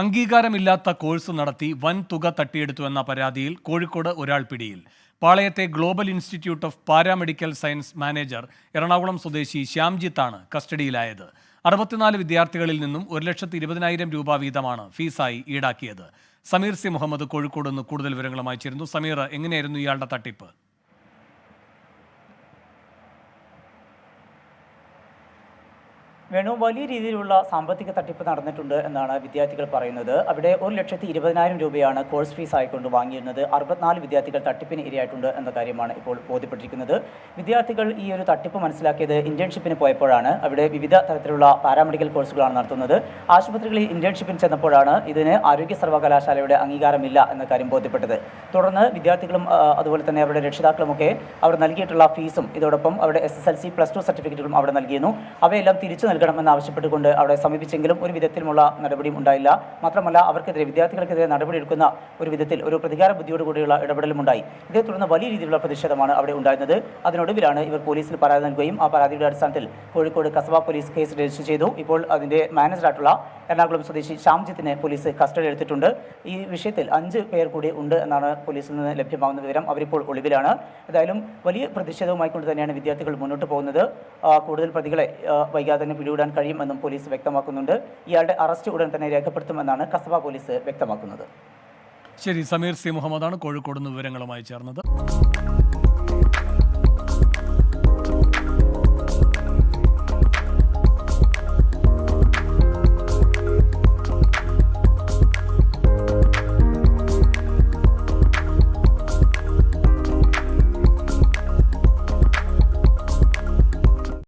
അംഗീകാരമില്ലാത്ത course നടത്തി വൻ തുക തട്ടിയെടുത്തുവെന്ന പരാതിയിൽ കോഴിക്കോട് ഒരാൾ പിടിയിൽ. പാളയത്തെ global institute of paramedical science manager Ernakulam സ്വദേശി ശ്യാംജിത്താണ് കസ്റ്റഡിയിലായത്. 64 വിദ്യാർത്ഥികളിൽ നിന്നും 1,20,000 രൂപ വീതമാണ് ഫീസായി ഈടാക്കിയത്. സമീർ സി മുഹമ്മദ് കോഴിക്കോട് നിന്ന് കൂടുതൽ വിവരങ്ങളുമായി ചേരുന്നു. സമീർ, എങ്ങനെയായിരുന്നു ഇയാളുടെ തട്ടിപ്പ്? വലിയ രീതിയിലുള്ള സാമ്പത്തിക തട്ടിപ്പ് നടന്നിട്ടുണ്ട് എന്നാണ് വിദ്യാർത്ഥികൾ പറയുന്നത്. അവിടെ 1,20,000 രൂപയാണ് കോഴ്സ് ഫീസ് ആയിക്കൊണ്ട് വാങ്ങിയിരുന്നത്. 64 വിദ്യാർത്ഥികൾ തട്ടിപ്പിന് ഇരയായിട്ടുണ്ട് എന്ന കാര്യമാണ് ഇപ്പോൾ ബോധ്യപ്പെട്ടിരിക്കുന്നത്. വിദ്യാർത്ഥികൾ ഈ ഒരു തട്ടിപ്പ് മനസ്സിലാക്കിയത് ഇന്റേൺഷിപ്പിന് പോയപ്പോഴാണ്. അവിടെ വിവിധ തരത്തിലുള്ള പാരാമെഡിക്കൽ കോഴ്സുകളാണ് നടത്തുന്നത്. ആശുപത്രികളിൽ ഇന്റേൺഷിപ്പിന് ചെന്നപ്പോഴാണ് ഇതിന് ആരോഗ്യ സർവകലാശാലയുടെ അംഗീകാരമില്ല എന്ന കാര്യം ബോധ്യപ്പെട്ടത്. തുടർന്ന് വിദ്യാർത്ഥികളും അതുപോലെ തന്നെ അവരുടെ രക്ഷിതാക്കളുമൊക്കെ അവർ നൽകിയിട്ടുള്ള ഫീസും ഇതോടൊപ്പം അവരുടെ SSLC +2 സർട്ടിഫിക്കറ്റുകളും അവിടെ നൽകിയിരുന്നു. അവയെല്ലാം തിരിച്ചു ആവശ്യപ്പെട്ടുകൊണ്ട് അവിടെ സമീപിച്ചെങ്കിലും ഒരു വിധത്തിലുമുള്ള നടപടിയും ഉണ്ടായില്ല. മാത്രമല്ല, അവർക്കെതിരെ വിദ്യാർത്ഥികൾക്കെതിരെ നടപടിയെടുക്കുന്ന ഒരു വിധത്തിൽ ഒരു പ്രതികാര ബുദ്ധിയോടുകൂടിയുള്ള ഇടപെടലും ഉണ്ടായി. ഇതേ തുടർന്ന് വലിയ രീതിയിലുള്ള പ്രതിഷേധമാണ് അവിടെ ഉണ്ടായിരുന്നത്. അതിനൊടുവിലാണ് ഇവർ പോലീസിന് പരാതി നൽകുകയും ആ പരാതിയുടെ അടിസ്ഥാനത്തിൽ Kozhikode Kasaba police case register ചെയ്തു. ഇപ്പോൾ അതിന്റെ മാനേജറായിട്ടുള്ള എറണാകുളം സ്വദേശി ശ്യാംജിത്തിനെ പോലീസ് കസ്റ്റഡി എടുത്തിട്ടുണ്ട്. ഈ വിഷയത്തിൽ 5 പേർ കൂടി ഉണ്ട് എന്നാണ് പോലീസിൽ നിന്ന് ലഭ്യമാകുന്ന വിവരം. അവരിപ്പോൾ ഒളിവിലാണ്. ഏതായാലും വലിയ പ്രതിഷേധവുമായിക്കൊണ്ട് തന്നെയാണ് വിദ്യാർത്ഥികൾ മുന്നോട്ട് പോകുന്നത്. കൂടുതൽ പ്രതികളെ വൈകാതെ തന്നെ പിടികൂടാൻ കഴിയുമെന്നും പോലീസ് വ്യക്തമാക്കുന്നുണ്ട്. ഇയാളുടെ അറസ്റ്റ് ഉടൻ തന്നെ രേഖപ്പെടുത്തുമെന്നാണ് കസബ പോലീസ് വ്യക്തമാക്കുന്നത്. ശരി, സമീർ സി മുഹമ്മദാണ് കോഴിക്കോട് നിന്ന് വിവരങ്ങളുമായി ചേർന്നത്.